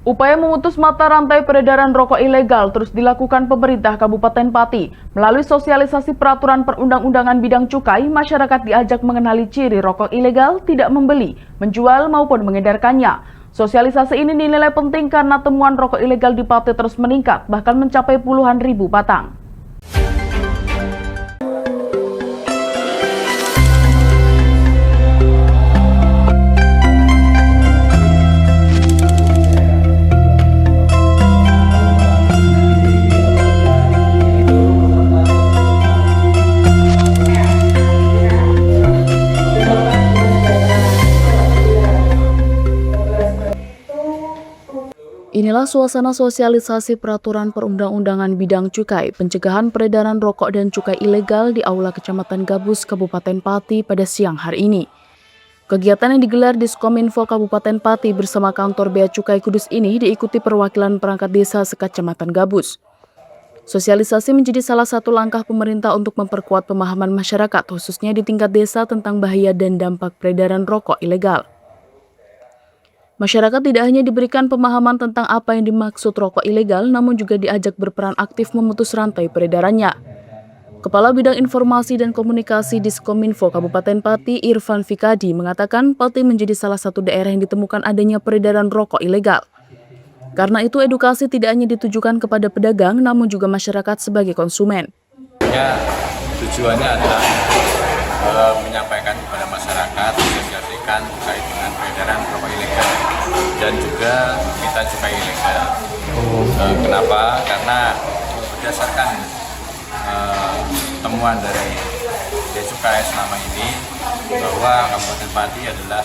Upaya memutus mata rantai peredaran rokok ilegal terus dilakukan pemerintah Kabupaten Pati. Melalui sosialisasi peraturan perundang-undangan bidang cukai, masyarakat diajak mengenali ciri rokok ilegal, tidak membeli, menjual maupun mengedarkannya. Sosialisasi ini dinilai penting karena temuan rokok ilegal di Pati terus meningkat, bahkan mencapai puluhan ribu batang. Inilah suasana sosialisasi peraturan perundang-undangan bidang cukai, pencegahan peredaran rokok dan cukai ilegal di Aula Kecamatan Gabus, Kabupaten Pati pada siang hari ini. Kegiatan yang digelar di Diskominfo Kabupaten Pati bersama kantor Bea Cukai Kudus ini diikuti perwakilan perangkat desa sekecamatan Gabus. Sosialisasi menjadi salah satu langkah pemerintah untuk memperkuat pemahaman masyarakat, khususnya di tingkat desa tentang bahaya dan dampak peredaran rokok ilegal. Masyarakat tidak hanya diberikan pemahaman tentang apa yang dimaksud rokok ilegal, namun juga diajak berperan aktif memutus rantai peredarannya. Kepala Bidang Informasi dan Komunikasi Diskominfo Kabupaten Pati, Irfan Fikadi, mengatakan Pati menjadi salah satu daerah yang ditemukan adanya peredaran rokok ilegal. Karena itu edukasi tidak hanya ditujukan kepada pedagang, namun juga masyarakat sebagai konsumen. Tujuannya adalah menyampaikan kepada masyarakat, menjelaskan terkait dengan peredaran rokok ilegal dan juga kita cukai ilegal. Kenapa? Karena berdasarkan temuan dari Bea Cukai selama ini bahwa Kabupaten Pati adalah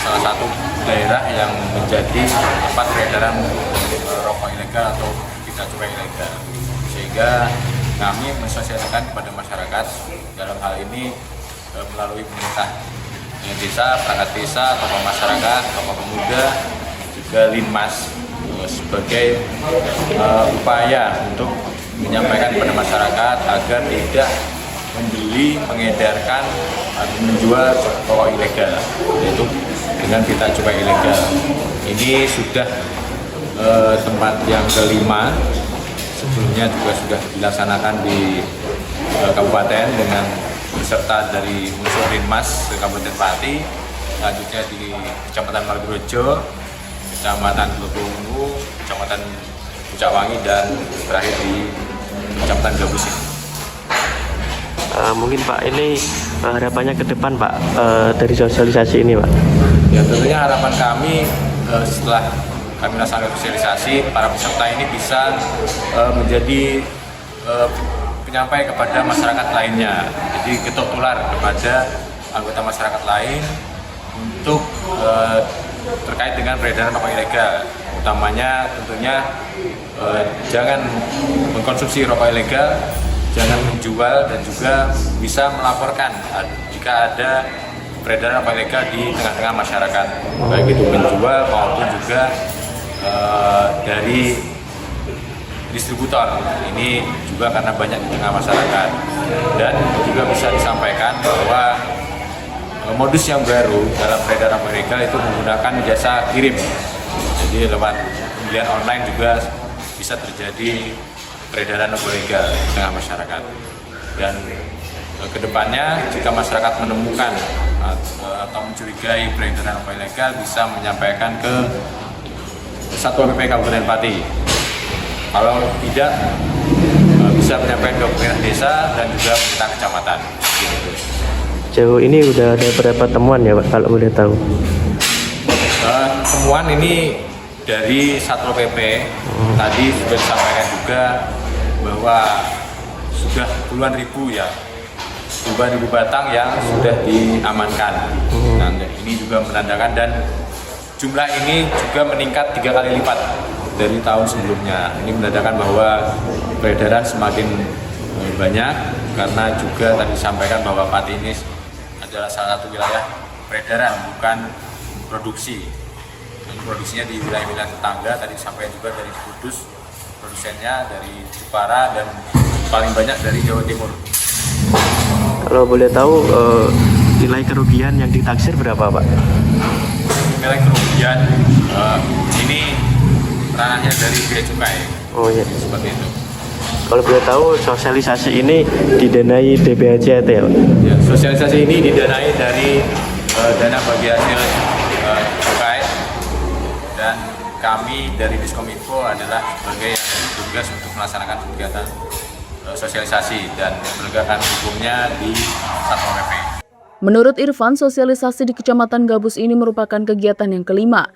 salah satu daerah yang menjadi tempat peredaran rokok ilegal atau kita cukai ilegal, sehingga kami mensosialisasikan kepada masyarakat dalam hal ini melalui pemerintah desa, perangkat desa, tokoh masyarakat, tokoh pemuda, juga Linmas sebagai upaya untuk menyampaikan kepada masyarakat agar tidak membeli, mengedarkan, atau menjual rokok ilegal, yaitu dengan kita cukai ilegal. Ini sudah tempat yang kelima. Sebelumnya juga sudah dilaksanakan di kabupaten dengan beserta dari unsur Linmas Kabupaten Pati, selanjutnya di Kecamatan Margorejo, Kecamatan Glogowungu, Kecamatan Pucakwangi, dan terakhir di Kecamatan Gabus ini. Mungkin Pak, ini harapannya ke depan Pak dari sosialisasi ini Pak? Ya, tentunya harapan kami setelah kami melaksanakan sosialisasi, para peserta ini bisa menjadi penyampai kepada masyarakat lainnya. Jadi ketuk tular kepada anggota masyarakat lain untuk terkait dengan peredaran rokok ilegal. Utamanya tentunya jangan mengkonsumsi rokok ilegal, jangan menjual, dan juga bisa melaporkan jika ada peredaran rokok ilegal di tengah-tengah masyarakat, baik itu menjual maupun juga dari distributor. Ini juga karena banyak di tengah masyarakat, dan juga bisa disampaikan bahwa modus yang baru dalam peredaran rokok ilegal itu menggunakan jasa kirim. Jadi lewat pembelian online juga bisa terjadi peredaran rokok ilegal di tengah masyarakat. Dan kedepannya jika masyarakat menemukan atau mencurigai peredaran rokok ilegal, bisa menyampaikan ke Satpol PP Kabupaten Pati. Kalau tidak, bisa menyampaikan ke pemerintah desa dan juga pemerintah kecamatan. Jauh ini udah ada berapa temuan ya Pak, kalau boleh tahu? Temuan ini dari Satpol PP tadi sudah disampaikan juga bahwa sudah puluhan ribu batang yang sudah diamankan. Nah, ini juga menandakan, dan jumlah ini juga meningkat 3 kali lipat dari tahun sebelumnya. Ini menandakan bahwa peredaran semakin banyak, karena juga tadi disampaikan bahwa Pati ini adalah salah satu wilayah peredaran, bukan produksi. Dan produksinya di wilayah-wilayah tetangga, tadi disampaikan juga dari Kudus, produsennya dari Jepara, dan paling banyak dari Jawa Timur. Kalau boleh tahu nilai kerugian yang ditaksir berapa Pak? Nilai kerugian ini tanahnya dari Bea Cukai. Oh iya. Seperti itu. Kalau boleh tahu sosialisasi ini didanai DBHJT ya, Pak? Ya, sosialisasi ini didanai dari dana bagi hasil cukai, dan kami dari Diskominfo adalah sebagai yang bertugas untuk melaksanakan kegiatan sosialisasi dan penegakan hukumnya di Satpol PP. Menurut Irfan, sosialisasi di Kecamatan Gabus ini merupakan kegiatan yang kelima.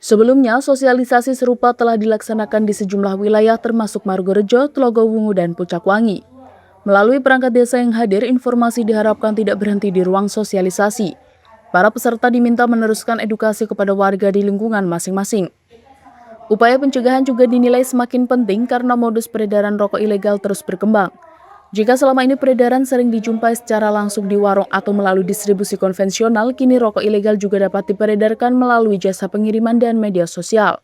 Sebelumnya, sosialisasi serupa telah dilaksanakan di sejumlah wilayah termasuk Margorejo, Telogowungu, dan Pucakwangi. Melalui perangkat desa yang hadir, informasi diharapkan tidak berhenti di ruang sosialisasi. Para peserta diminta meneruskan edukasi kepada warga di lingkungan masing-masing. Upaya pencegahan juga dinilai semakin penting karena modus peredaran rokok ilegal terus berkembang. Jika selama ini peredaran sering dijumpai secara langsung di warung atau melalui distribusi konvensional, kini rokok ilegal juga dapat diperedarkan melalui jasa pengiriman dan media sosial.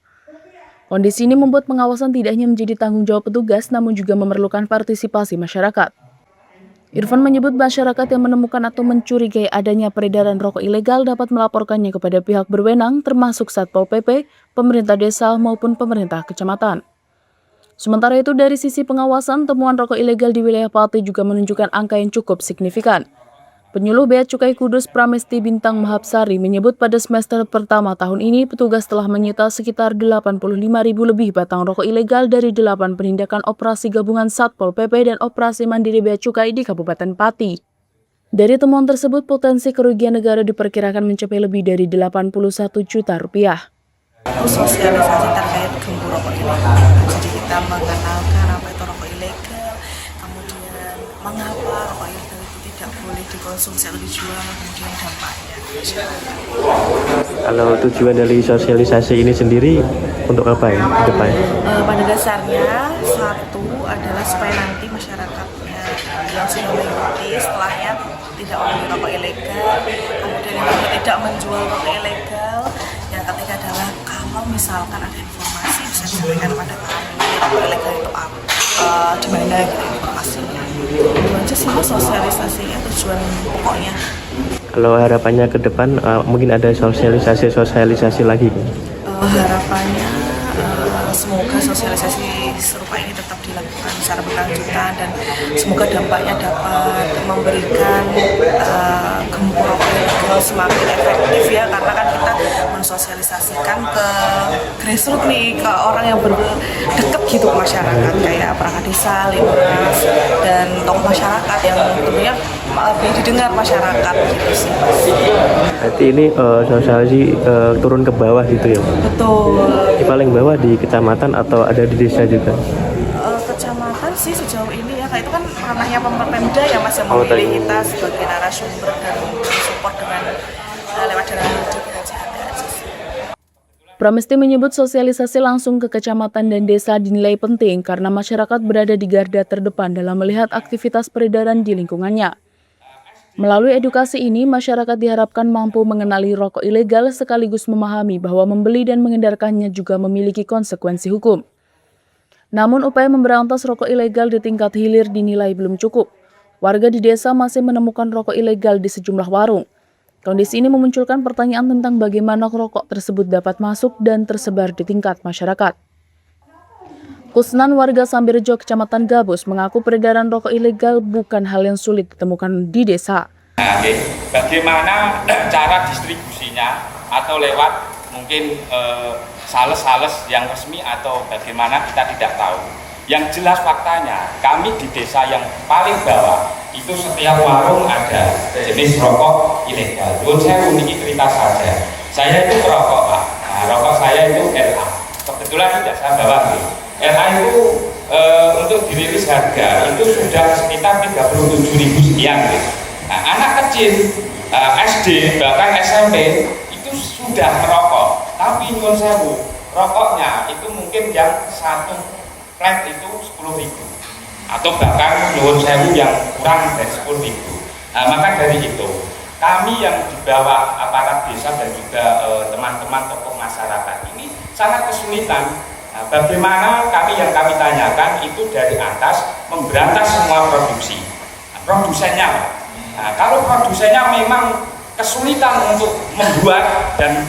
Kondisi ini membuat pengawasan tidak hanya menjadi tanggung jawab petugas, namun juga memerlukan partisipasi masyarakat. Irfan menyebut masyarakat yang menemukan atau mencurigai adanya peredaran rokok ilegal dapat melaporkannya kepada pihak berwenang, termasuk Satpol PP, pemerintah desa, maupun pemerintah kecamatan. Sementara itu, dari sisi pengawasan, temuan rokok ilegal di wilayah Pati juga menunjukkan angka yang cukup signifikan. Penyuluh Bea Cukai Kudus Pramesti Bintang Mahapsari menyebut pada semester pertama tahun ini, petugas telah menyita sekitar 85.000 lebih batang rokok ilegal dari 8 penindakan operasi gabungan Satpol PP dan operasi mandiri Bea Cukai di Kabupaten Pati. Dari temuan tersebut, potensi kerugian negara diperkirakan mencapai lebih dari 81 juta rupiah. Sosialisasi terkait gembur rokok ilegal. Jadi kita mengenalkan apa itu rokok ilegal, kemudian mengapa rokok ilegal itu tidak boleh dikonsumsi atau dijual, kemudian dampaknya. Kalau tujuan dari sosialisasi ini sendiri untuk apa ya ke depannya? Pada dasarnya, satu adalah supaya nanti masyarakatnya yang sudah mengikuti setelahnya tidak membeli rokok ilegal, kemudian yang kedua tidak menjual rokok ilegal, yang ketiga adalah kalau misalkan ada informasi bisa disampaikan kepada kami rokok ilegal itu apa, di mana gitu informasinya. Itu aja sih sosialisasinya, tujuan pokoknya. Kalau harapannya ke depan mungkin ada sosialisasi lagi. Harapannya semoga sosialisasi serupa ini tetap dilakukan secara berkelanjutan dan semoga dampaknya dapat memberikan gembur rokok ilegal semakin efektif ya, karena kan kita mensosialisasikan ke grassroots nih, ke orang yang dekat gitu ke masyarakat kayak perangkat desa, lingkungan dan tokoh masyarakat yang tentunya lebih didengar masyarakat gitu sih. Berarti ini sosialisasi turun ke bawah gitu ya? Betul. Di paling bawah di kecamatan atau ada di desa juga? Kecamatan sih sejauh ini ya, itu kan ranahnya Pemda ya Mas yang memilih kita sebagai narasumber dan support dengan lewat dana Pramesti menyebut sosialisasi langsung ke kecamatan dan desa dinilai penting karena masyarakat berada di garda terdepan dalam melihat aktivitas peredaran di lingkungannya. Melalui edukasi ini, masyarakat diharapkan mampu mengenali rokok ilegal sekaligus memahami bahwa membeli dan mengedarkannya juga memiliki konsekuensi hukum. Namun, upaya memberantas rokok ilegal di tingkat hilir dinilai belum cukup. Warga di desa masih menemukan rokok ilegal di sejumlah warung. Kondisi ini memunculkan pertanyaan tentang bagaimana rokok tersebut dapat masuk dan tersebar di tingkat masyarakat. Kusnan warga Sambirejo, Kecamatan Gabus, mengaku peredaran rokok ilegal bukan hal yang sulit ditemukan di desa. Bagaimana cara distribusinya atau lewat mungkin sales-sales yang resmi atau bagaimana kita tidak tahu. Yang jelas faktanya, kami di desa yang paling bawah itu setiap warung ada jenis rokok ilegal. Saya unik cerita saja. Saya itu perokok Pak. Nah, rokok saya itu LA. Kebetulan tidak saya bawa nih. LA itu untuk dirilis harga itu sudah sekitar 37.000 sekian. Nah, anak kecil SD bahkan SMP itu sudah merokok, tapi nyuwun sewu rokoknya itu mungkin yang satu flat itu 10.000 atau bahkan nyuwun sewu yang kurang dari 10.000. Nah, maka dari itu kami yang di bawah aparat desa dan juga teman-teman tokoh masyarakat ini sangat kesulitan. Nah, bagaimana kami tanyakan itu dari atas memberantas semua produksi. Nah, produsennya, nah, kalau produsennya memang kesulitan untuk membuat dan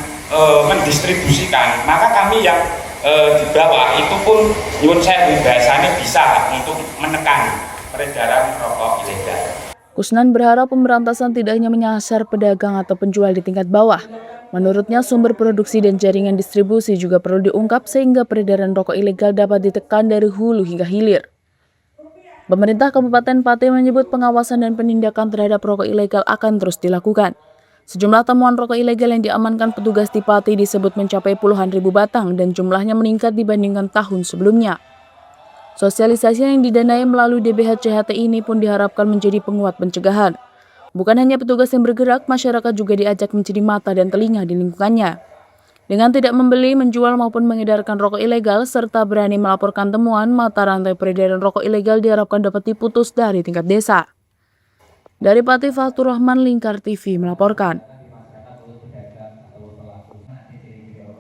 mendistribusikan, maka kami yang di bawah itu pun nyun sewu bahasanya bisa untuk menekan peredaran rokok ilegal. Kusnan berharap pemberantasan tidak hanya menyasar pedagang atau penjual di tingkat bawah. Menurutnya, sumber produksi dan jaringan distribusi juga perlu diungkap sehingga peredaran rokok ilegal dapat ditekan dari hulu hingga hilir. Pemerintah Kabupaten Pati menyebut pengawasan dan penindakan terhadap rokok ilegal akan terus dilakukan. Sejumlah temuan rokok ilegal yang diamankan petugas di Pati disebut mencapai puluhan ribu batang dan jumlahnya meningkat dibandingkan tahun sebelumnya. Sosialisasi yang didanai melalui DBH CHT ini pun diharapkan menjadi penguat pencegahan. Bukan hanya petugas yang bergerak, masyarakat juga diajak menjadi mata dan telinga di lingkungannya. Dengan tidak membeli, menjual maupun mengedarkan rokok ilegal, serta berani melaporkan temuan, mata rantai peredaran rokok ilegal diharapkan dapat diputus dari tingkat desa. Dari Pati, Fatur Rahman, Lingkar TV melaporkan.